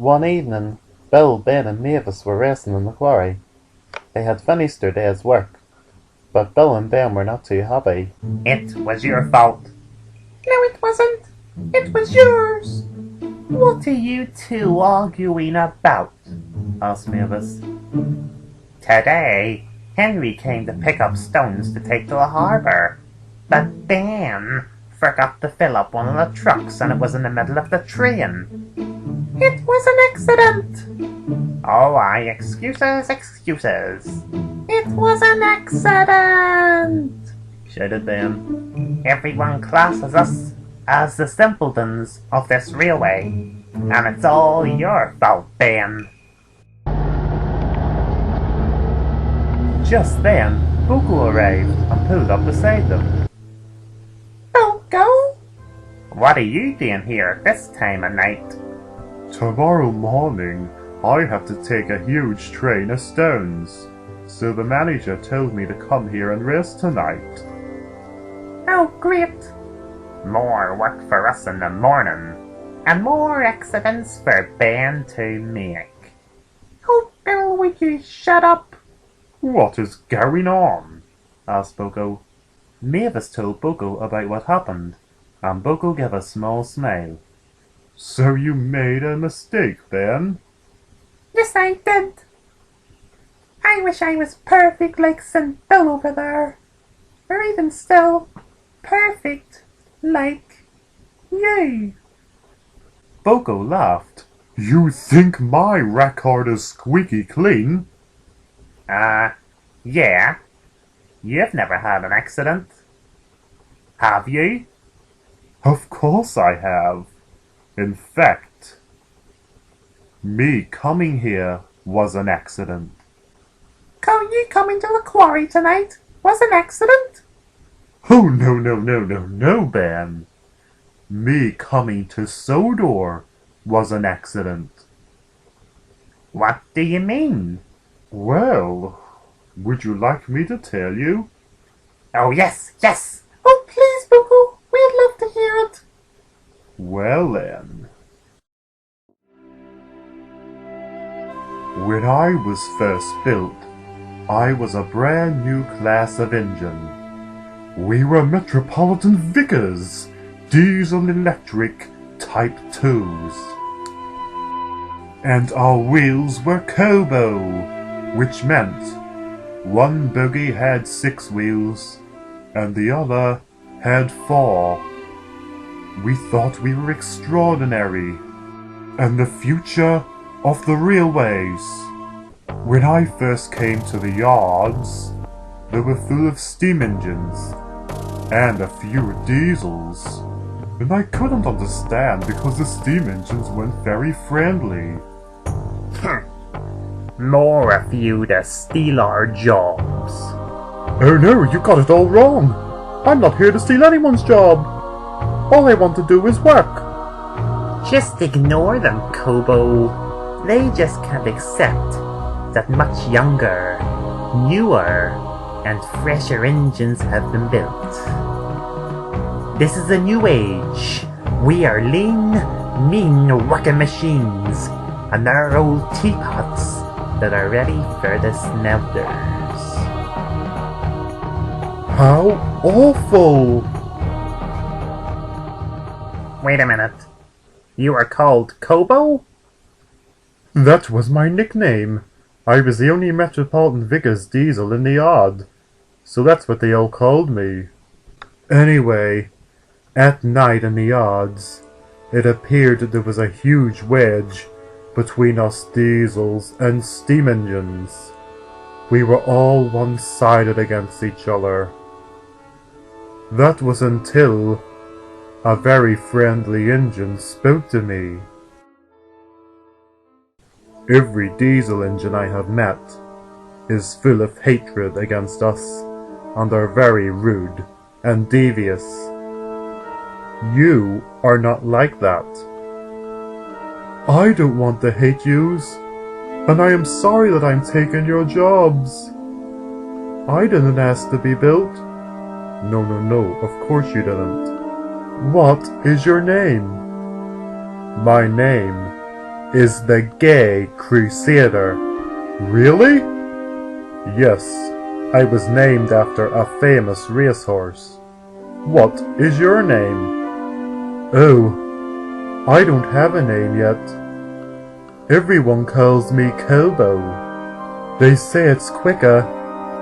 One evening, Bill, Ben and Mavis were racing in the quarry. They had finished their day's work, but Bill and Ben were not too happy. It was your fault. No, it wasn't. It was yours. What are you two arguing about? Asked Mavis. Today, Henry came to pick up stones to take to the harbour, but Ben forgot to fill up one of the trucks and it was in the middle of the train. It was an accident. Oh, aye, excuses, excuses. It was an accident, shouted Ben. Everyone classes us as the simpletons of this railway, and it's all your fault, Ben. Just then, Boco arrived and pulled up beside them. Boco? What are you doing here this time of night? Tomorrow morning, I have to take a huge train of stones, so the manager told me to come here and rest tonight. Oh, great. More work for us in the morning, and more accidents for Ben to make. Oh, Bill, would you shut up? What is going on? Asked Boco. Mavis told Boco about what happened, and Boco gave a small smile. So you made a mistake, then? Yes, I did. I wish I was perfect like St. Bill over there. Or even still, perfect like you. Boco laughed. You think my record is squeaky clean? Yeah. You've never had an accident. Have you? Of course I have. In fact, me coming here was an accident. You coming to the quarry tonight was an accident? Oh, no, Ben. Me coming to Sodor was an accident. What do you mean? Well, would you like me to tell you? Oh, yes. Oh, please, Boco, we'd love to hear it. Well then. When I was first built, I was a brand new class of engine. We were Metropolitan Vickers, diesel electric Type 2s. And our wheels were Kobo, which meant one bogie had 6 wheels and the other had 4. We thought we were extraordinary and the future of the railways. When I first came to the yards, they were full of steam engines and a few diesels, and I couldn't understand because the steam engines weren't very friendly. More of you to steal our jobs. Oh no, you got it all wrong. I'm not here to steal anyone's job. All I want to do is work. Just ignore them, Kobo. They just can't accept that much younger, newer, and fresher engines have been built. This is a new age. We are lean, mean working machines, and there are old teapots that are ready for the smelters. How awful! Wait a minute. You are called Kobo? That was my nickname. I was the only Metropolitan Vickers diesel in the yard, so that's what they all called me. Anyway, at night in the yards, it appeared that there was a huge wedge between us diesels and steam engines. We were all one-sided against each other. That was until a very friendly engine spoke to me. Every diesel engine I have met is full of hatred against us and are very rude and devious. You are not like that. I don't want to hate yous, and I am sorry that I'm taking your jobs. I didn't ask to be built. No, of course you didn't. What is your name? My name is the Gay Crusader. Really? Yes, I was named after a famous racehorse. What is your name? Oh, I don't have a name yet. Everyone calls me Kobo. They say it's quicker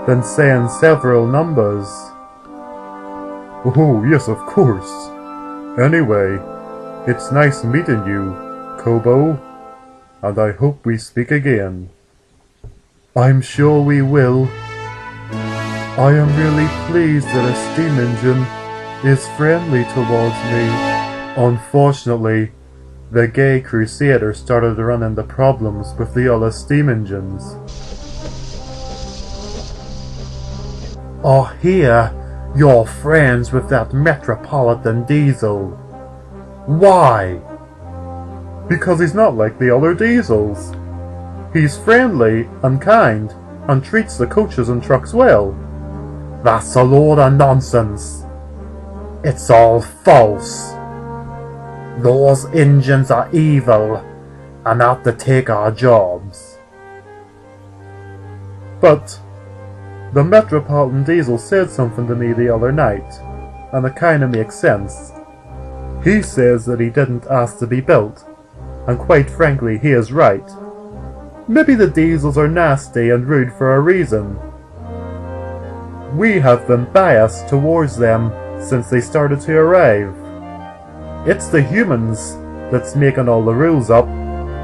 than saying several numbers. Oh, yes, of course. Anyway, it's nice meeting you, Kobo, and I hope we speak again. I'm sure we will. I am really pleased that a steam engine is friendly towards me. Unfortunately, the Gay Crusader started running the problems with the other steam engines. Oh, here, you're friends with that Metropolitan Diesel. Why? Because he's not like the other diesels. He's friendly and kind and treats the coaches and trucks well. That's a load of nonsense. It's all false. Those engines are evil and out to take our jobs. But the Metropolitan Diesel said something to me the other night, and it kinda makes sense. He says that he didn't ask to be built, and quite frankly he is right. Maybe the diesels are nasty and rude for a reason. We have been biased towards them since they started to arrive. It's the humans that's making all the rules up,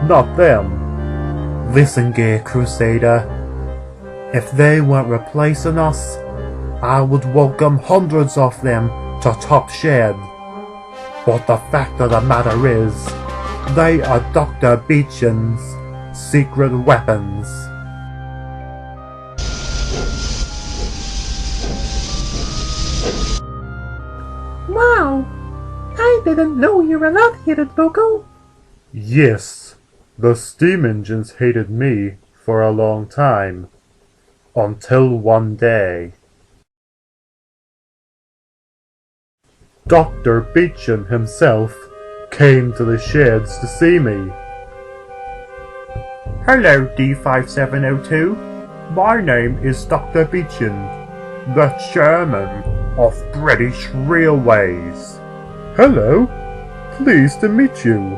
not them. Listen, Gay Crusader, if they weren't replacing us, I would welcome hundreds of them to Top Shed. But the fact of the matter is, they are Dr. Beecham's secret weapons. Wow! I didn't know you were that hated, Boco. Yes, the steam engines hated me for a long time. Until one day, Dr. Beecham himself came to the sheds to see me. Hello, D5702. My name is Dr. Beecham, the chairman of British Railways. Hello, pleased to meet you.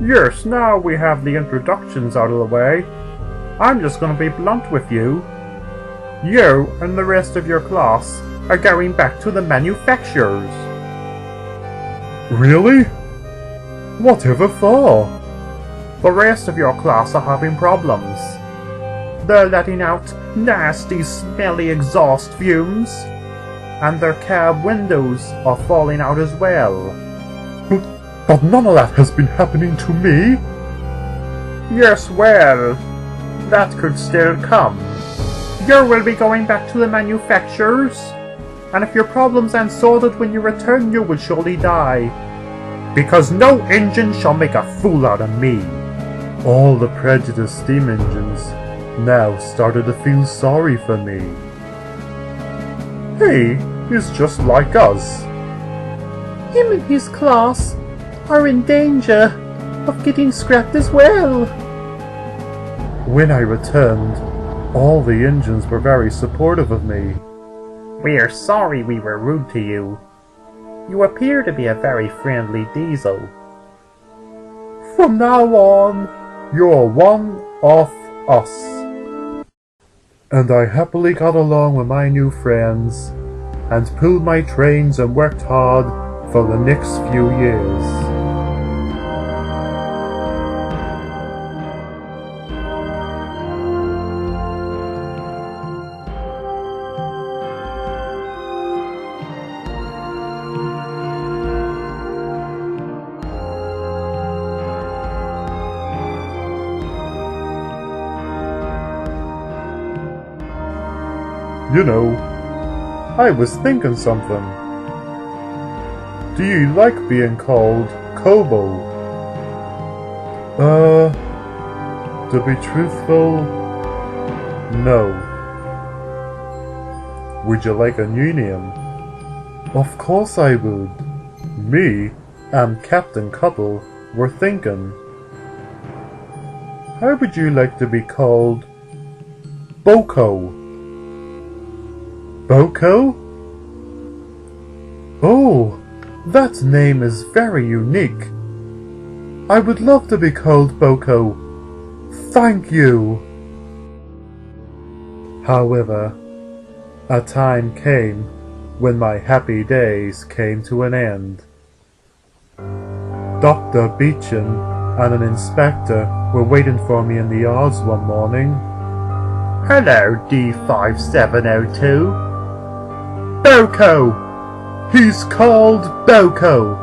Yes, now we have the introductions out of the way, I'm just going to be blunt with you. You and the rest of your class are going back to the manufacturers. Really? Whatever for? The rest of your class are having problems. They're letting out nasty, smelly exhaust fumes, and their cab windows are falling out as well. But none of that has been happening to me. Yes, well, that could still come. You will be going back to the manufacturers, and if your problems aren't sorted when you return, you will surely die. Because no engine shall make a fool out of me. All the prejudiced steam engines now started to feel sorry for me. He is just like us. Him and his class are in danger of getting scrapped as well. When I returned, all the engines were very supportive of me. We are sorry we were rude to you. You appear to be a very friendly diesel. From now on, you're one of us. And I happily got along with my new friends, and pulled my trains and worked hard for the next few years. You know, I was thinking something. Do you like being called Kobo? To be truthful, no. Would you like a new name? Of course I would. Me and Captain Cuddle were thinking. How would you like to be called? Boco. Boco? Oh, that name is very unique. I would love to be called Boco. Thank you. However, a time came when my happy days came to an end. Dr. Beechan and an inspector were waiting for me in the yards one morning. Hello, D5702. Boco! He's called Boco!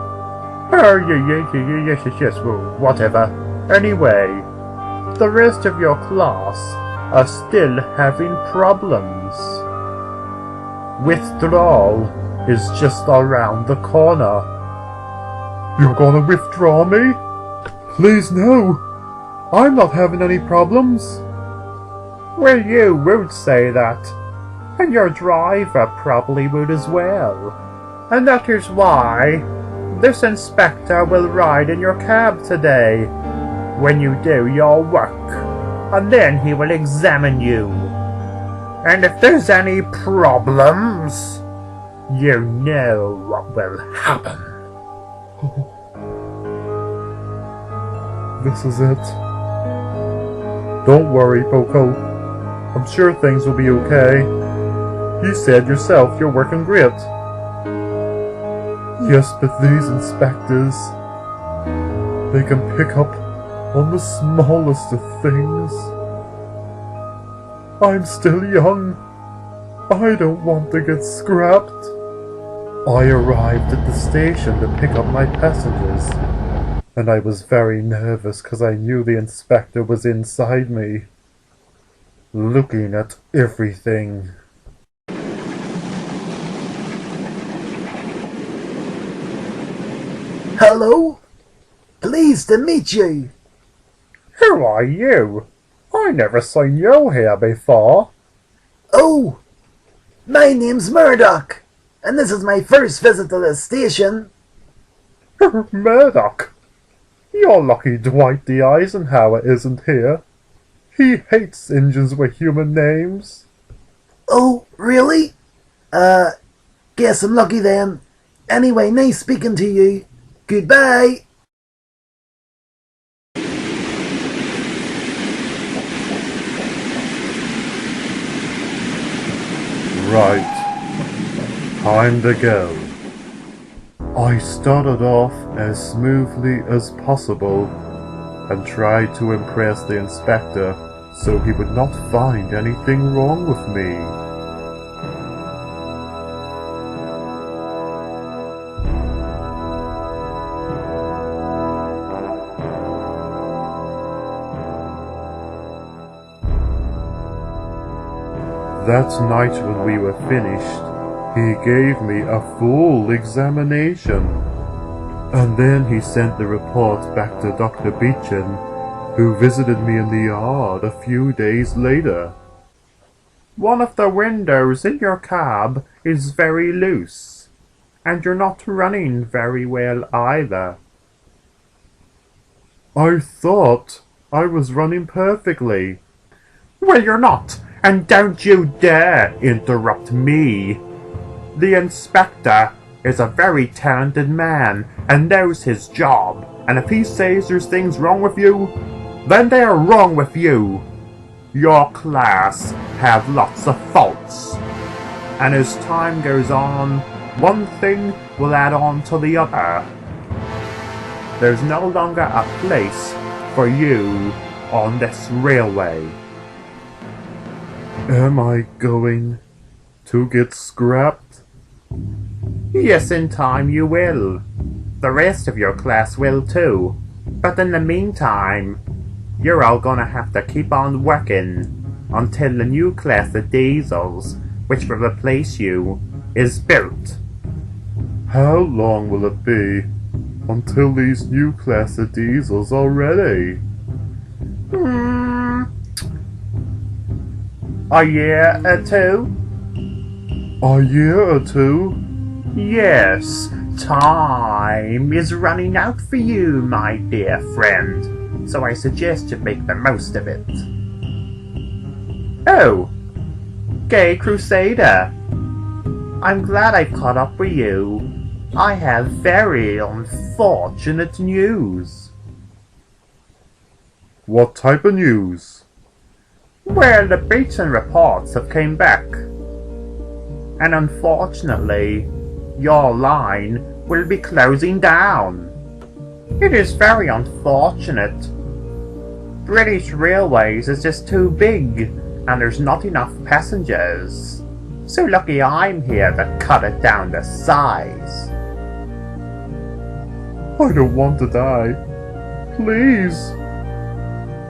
Oh, yes, well, whatever. Anyway, the rest of your class are still having problems. Withdrawal is just around the corner. You're gonna withdraw me? Please no! I'm not having any problems. Well, you would say that, and your driver probably would as well. And that is why this inspector will ride in your cab today when you do your work, and then he will examine you. And if there's any problems, you know what will happen. This is it. Don't worry, Boco. I'm sure things will be okay. You said yourself you're working great. Yes, but these inspectors, they can pick up on the smallest of things. I'm still young. I don't want to get scrapped. I arrived at the station to pick up my passengers, and I was very nervous because I knew the inspector was inside me, looking at everything. Hello? Pleased to meet you. Who are you? I never seen you here before. Oh, my name's Murdoch, and this is my first visit to the station. Murdoch? You're lucky Dwight D. Eisenhower isn't here. He hates engines with human names. Oh, really? Guess I'm lucky then. Anyway, nice speaking to you. Goodbye. Right. Time to go. I started off as smoothly as possible and tried to impress the inspector so he would not find anything wrong with me. That night when we were finished, he gave me a full examination. And then he sent the report back to Dr. Beechan, who visited me in the yard a few days later. One of the windows in your cab is very loose, and you're not running very well either. I thought I was running perfectly. Well, you're not, and don't you dare interrupt me. The inspector is a very talented man and knows his job, and if he says there's things wrong with you, then they are wrong with you. Your class have lots of faults, and as time goes on, one thing will add on to the other. There's no longer a place for you on this railway. Am I going to get scrapped? Yes, in time you will. The rest of your class will too. But in the meantime, you're all gonna have to keep on working until the new class of diesels, which will replace you, is built. How long will it be until these new class of diesels are ready? A year or two? A year or two? Yes, time is running out for you, my dear friend. so I suggest you make the most of it. Oh, Gay Crusader, I'm glad I caught up with you. I have very unfortunate news. What type of news? Well, the beaten reports have came back, and unfortunately, your line will be closing down. It is very unfortunate. British Railways is just too big, and there's not enough passengers. So lucky I'm here to cut it down to size. I don't want to die. Please.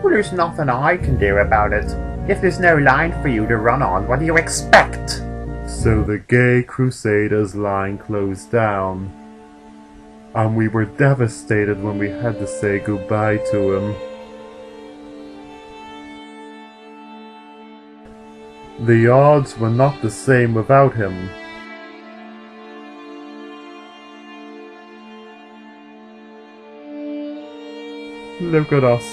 Well, there's nothing I can do about it. If there's no line for you to run on, what do you expect? So the Gay Crusaders line closed down, and we were devastated when we had to say goodbye to him. The odds were not the same without him. Look at us.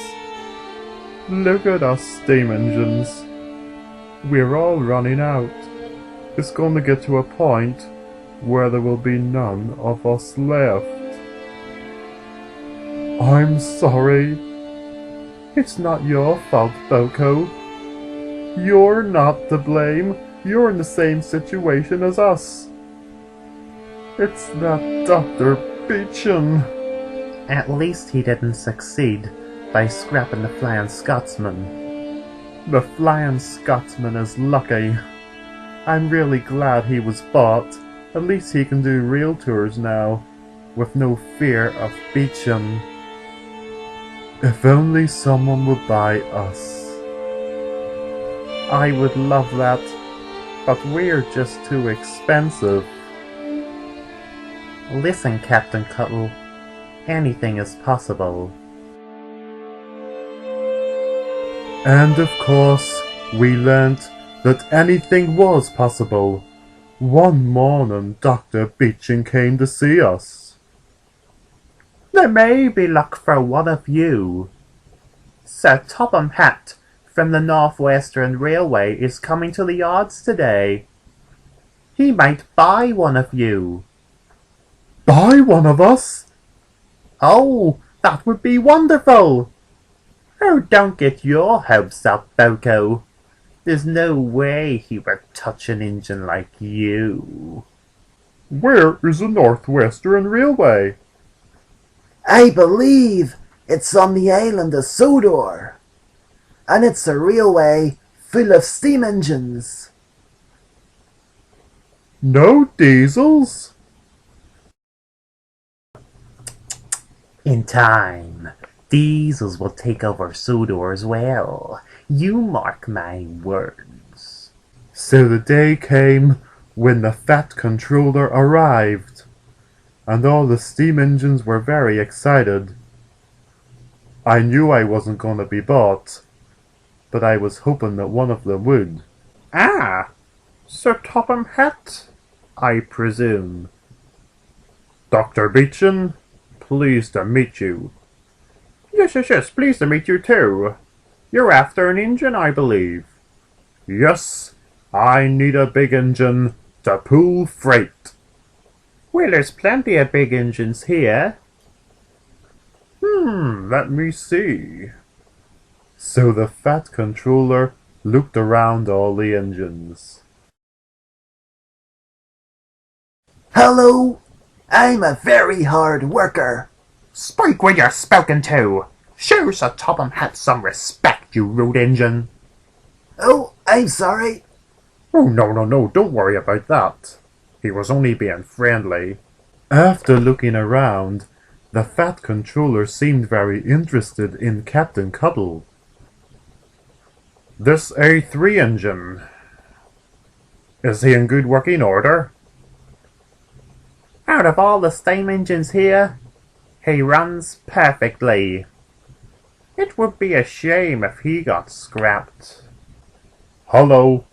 Look at us, steam engines. We're all running out. It's going to get to a point where there will be none of us left. I'm sorry. It's not your fault, Boco. You're not to blame. You're in the same situation as us. It's that Dr. Beecham. At least he didn't succeed by scrapping the Flying Scotsman. The Flying Scotsman is lucky. I'm really glad he was bought. At least he can do real tours now, with no fear of Beecham. If only someone would buy us. I would love that, but we're just too expensive. Listen, Captain Cuddle, anything is possible. And of course, we learnt that anything was possible. One morning, Dr. Beecham came to see us. There may be luck for one of you. Sir Topham Hatt from the North Western Railway is coming to the yards today. He might buy one of you. Buy one of us? Oh, that would be wonderful! Oh, don't get your hopes up, Boco. There's no way he would touch an engine like you. Where is the North Western Railway? I believe it's on the Island of Sodor. And it's a railway full of steam engines. No diesels? In time, diesels will take over Sodor as well. You mark my words. So the day came when the Fat Controller arrived, and all the steam engines were very excited. I knew I wasn't going to be bought, but I was hoping that one of them would. Ah, Sir Topham Hatt, I presume. Dr. Beecham, pleased to meet you. Yes, pleased to meet you too. You're after an engine, I believe. Yes, I need a big engine to pull freight. Well, there's plenty of big engines here. Let me see. So the Fat Controller looked around all the engines. Hello, I'm a very hard worker. Speak when you're spoken to. Show Sir Topham Hatt some respect, you rude engine. Oh, I'm sorry. Oh, no, don't worry about that. He was only being friendly. After looking around, the Fat Controller seemed very interested in Captain Cuddle. This A3 engine, is he in good working order? Out of all the steam engines here, he runs perfectly. It would be a shame if he got scrapped. Hello.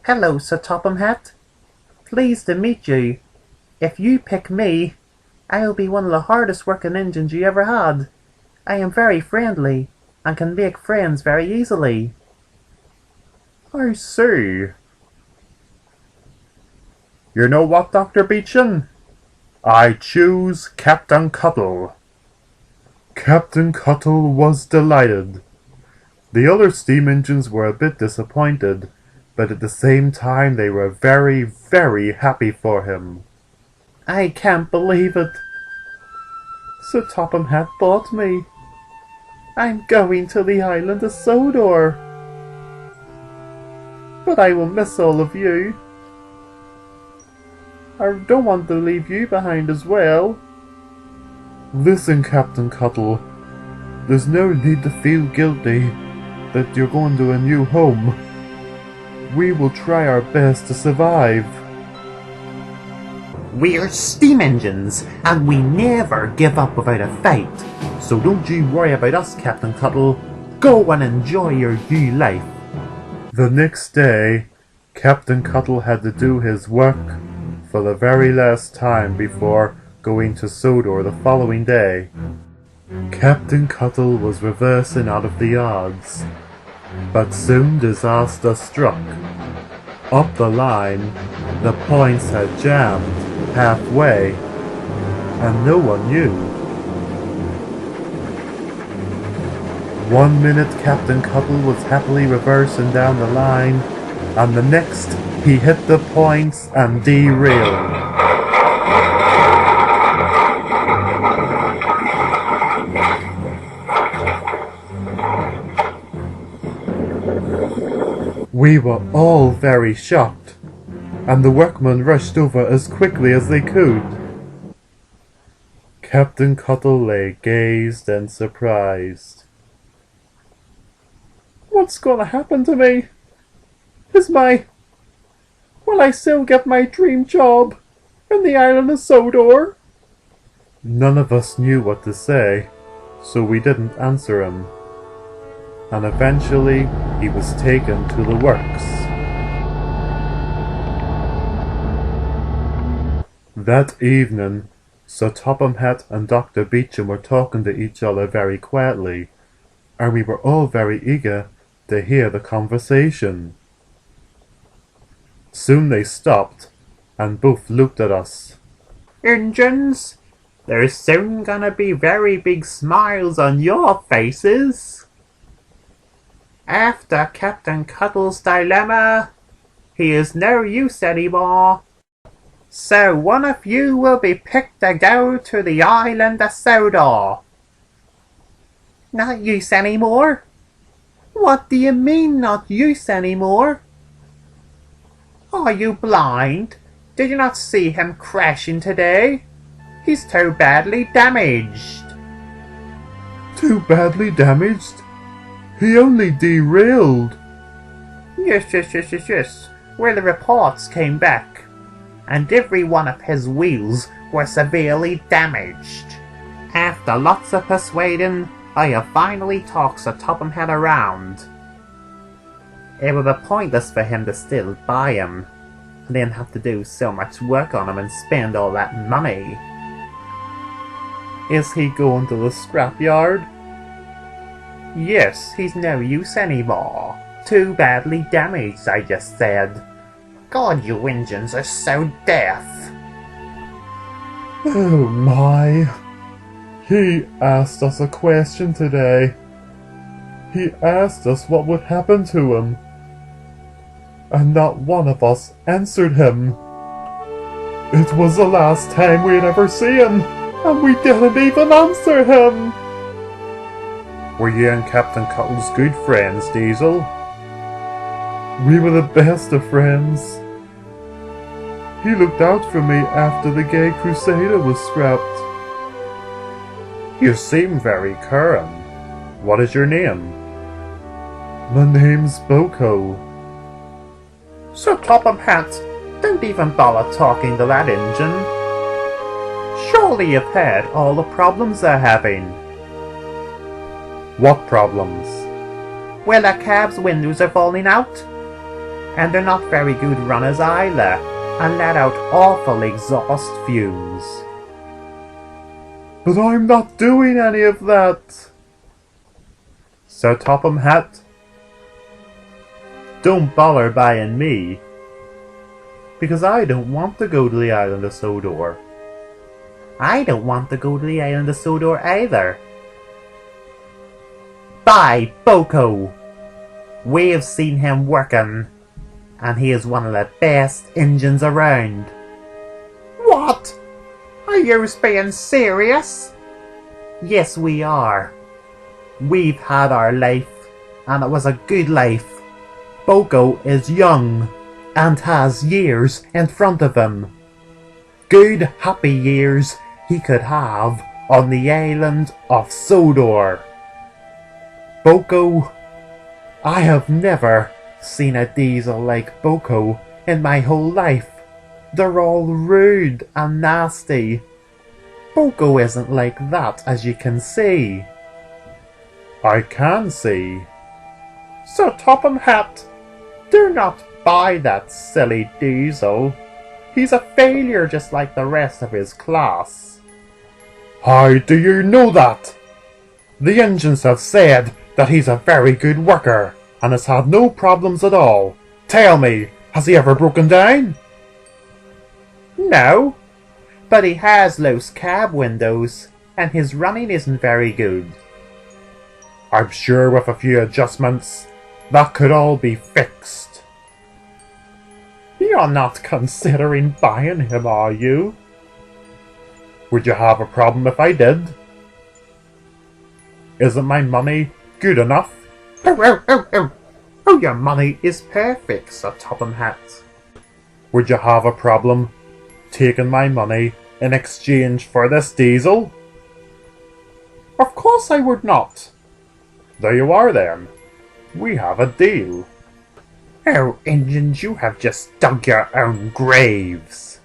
Hello, Sir Topham Hatt. Pleased to meet you. If you pick me, I'll be one of the hardest working engines you ever had. I am very friendly and can make friends very easily. I see. You know what, Dr. Beechin? I choose Captain Cuddle. Captain Cuddle was delighted. The other steam engines were a bit disappointed, but at the same time they were very, very happy for him. I can't believe it. Sir Topham Hatt bought me. I'm going to the Island of Sodor. But I will miss all of you. I don't want to leave you behind as well. Listen, Captain Cuddle. There's no need to feel guilty that you're going to a new home. We will try our best to survive. We're steam engines, and we never give up without a fight. So don't you worry about us, Captain Cuddle. Go and enjoy your new life. The next day, Captain Cuddle had to do his work for the very last time before going to Sodor the following day. Captain Cuddle was reversing out of the odds, but soon disaster struck. Up the line, the points had jammed halfway, and no one knew. 1 minute Captain Cuddle was happily reversing down the line, and the next he hit the points and derailed. We were all very shocked, and the workmen rushed over as quickly as they could. Captain Cuddle lay dazed and surprised. What's going to happen to me? Will I still get my dream job in the Island of Sodor? None of us knew what to say, so we didn't answer him. And eventually he was taken to the works. That evening, Sir Topham Hatt and Dr. Beechin were talking to each other very quietly, and we were all very eager to hear the conversation. Soon they stopped, and both looked at us. Engines, there's soon gonna be very big smiles on your faces. After Captain Cuddle's dilemma, he is no use anymore. So one of you will be picked to go to the Island of Sodor. Not use anymore? What do you mean not use anymore? Are you blind? Did you not see him crashing today? He's too badly damaged. Too badly damaged? He only derailed. Yes. Well, the reports came back, and every one of his wheels were severely damaged. After lots of persuading, I have finally talked Sir Topham Hatt around. It would be pointless for him to still buy him, and then have to do so much work on him and spend all that money. Is he going to the scrapyard? Yes, he's no use anymore. Too badly damaged, I just said. God, you engines are so deaf. Oh my. He asked us a question today. He asked us what would happen to him. And not one of us answered him. It was the last time we'd ever see him, and we didn't even answer him. Were you and Captain Cuddle's good friends, Diesel? We were the best of friends. He looked out for me after the Gay Crusader was scrapped. You seem very current. What is your name? My name's Boco. Sir Topham Hatt, don't even bother talking to that engine. Surely you've heard all the problems they're having. What problems? Well, their cab's windows are falling out, and they're not very good runners either, and let out awful exhaust fumes. But I'm not doing any of that. So Topham Hatt, don't bother buying me, because I don't want to go to the Island of Sodor. I don't want to go to the Island of Sodor either. By Boco! We've seen him working, and he is one of the best engines around. What? Are you being serious? Yes, we are. We've had our life, and it was a good life. Boco is young, and has years in front of him. Good, happy years he could have on the Island of Sodor. Boco, I have never seen a diesel like Boco in my whole life. They're all rude and nasty. Boco isn't like that, as you can see. I can see. So Topham Hatt, do not buy that silly diesel. He's a failure just like the rest of his class. How do you know that? The engines have said that he's a very good worker and has had no problems at all. Tell me, has he ever broken down? No, but he has loose cab windows, and his running isn't very good. I'm sure with a few adjustments, that could all be fixed. You're not considering buying him, are you? Would you have a problem if I did? Isn't my money good enough? Oh, your money is perfect, Sir Topham Hatt. Would you have a problem taking my money in exchange for this diesel? Of course I would not. There you are then. We have a deal. Oh, engines, you have just dug your own graves.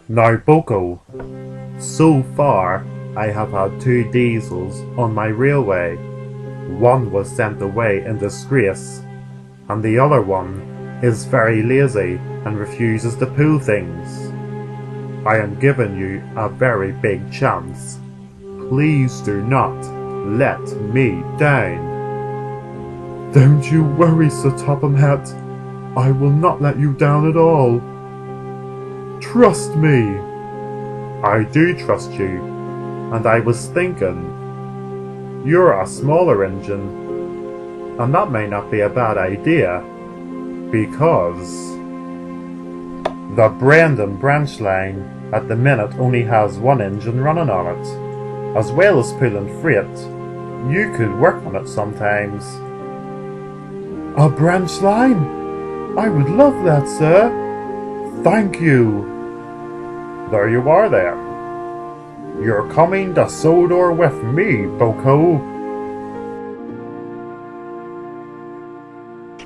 Now, Boco, so far I have had 2 diesels on my railway. One was sent away in disgrace, and the other one is very lazy and refuses to pull things. I am giving you a very big chance. Please do not let me down. Don't you worry, Sir Topham Hatt. I will not let you down at all. Trust me. I do trust you, and I was thinking, you're a smaller engine, and that may not be a bad idea, because the Brandon branch line at the minute only has 1 engine running on it. As well as pulling freight, you could work on it sometimes. A branch line? I would love that, sir. Thank you. There you are then. You're coming to Sodor with me, Boco.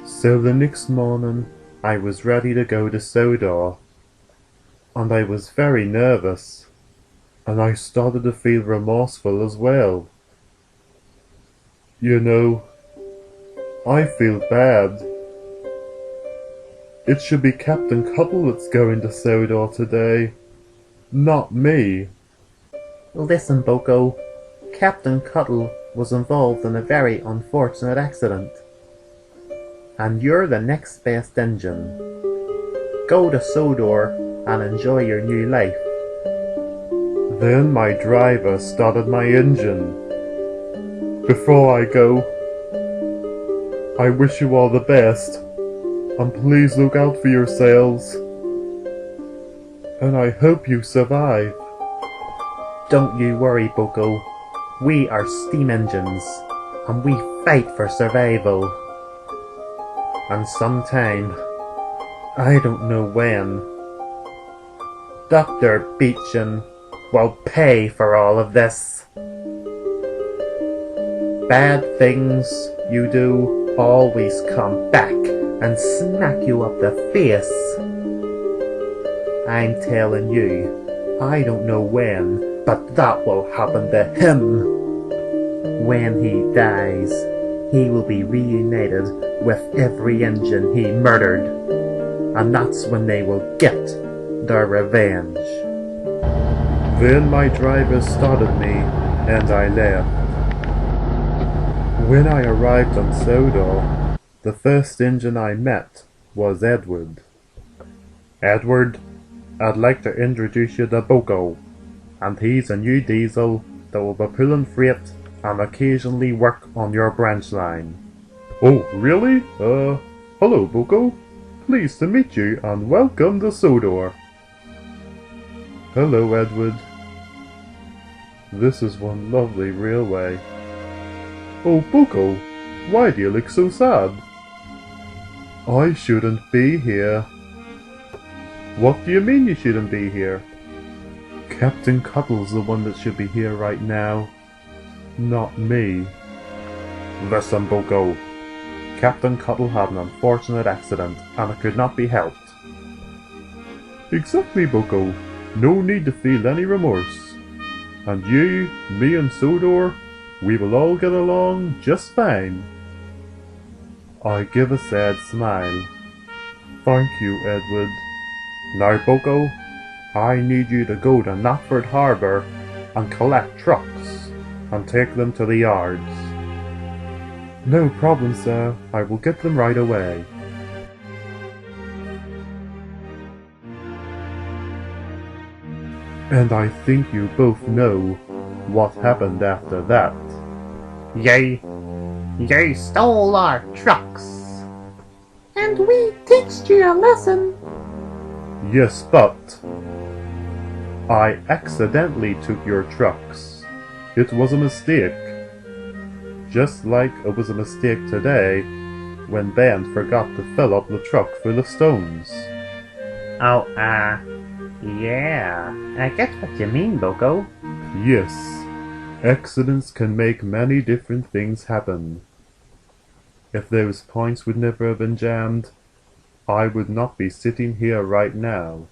So the next morning, I was ready to go to Sodor, and I was very nervous, and I started to feel remorseful as well. You know, I feel bad. It should be Captain Cuddle that's going to Sodor today, not me. Listen, Boco, Captain Cuddle was involved in a very unfortunate accident, and you're the next best engine. Go to Sodor and enjoy your new life. Then my driver started my engine. Before I go, I wish you all the best, and please look out for yourselves. And I hope you survive. Don't you worry, Boco. We are steam engines, and we fight for survival. And sometime, I don't know when, Dr. Beechin will pay for all of this. Bad things you do always come back and smack you up the face. I'm telling you, I don't know when, but that will happen to him. When he dies, he will be reunited with every engine he murdered, and that's when they will get their revenge. Then my driver started me, and I left. When I arrived on Sodor, the first engine I met was Edward. Edward, I'd like to introduce you to Boco, and he's a new diesel that will be pulling freight and occasionally work on your branch line. Oh, really? Hello Boco. Pleased to meet you and welcome to Sodor. Hello Edward. This is one lovely railway. Oh Boco, why do you look so sad? I shouldn't be here. What do you mean you shouldn't be here? Captain Cuddle's the one that should be here right now, not me. Listen, Boco. Captain Cuddle had an unfortunate accident, and it could not be helped. Exactly, Boco. No need to feel any remorse. And you, me and Sodor, we will all get along just fine. I give a sad smile. Thank you, Edward. Now, Boco, I need you to go to Knapford Harbour and collect trucks and take them to the yards. No problem, sir. I will get them right away. And I think you both know what happened after that. You stole our trucks. And we teached you a lesson. Yes, but I accidentally took your trucks. It was a mistake. Just like it was a mistake today when Ben forgot to fill up the truck full of stones. Oh, yeah. I get what you mean, Boco. Yes, accidents can make many different things happen. If those points would never have been jammed, I would not be sitting here right now.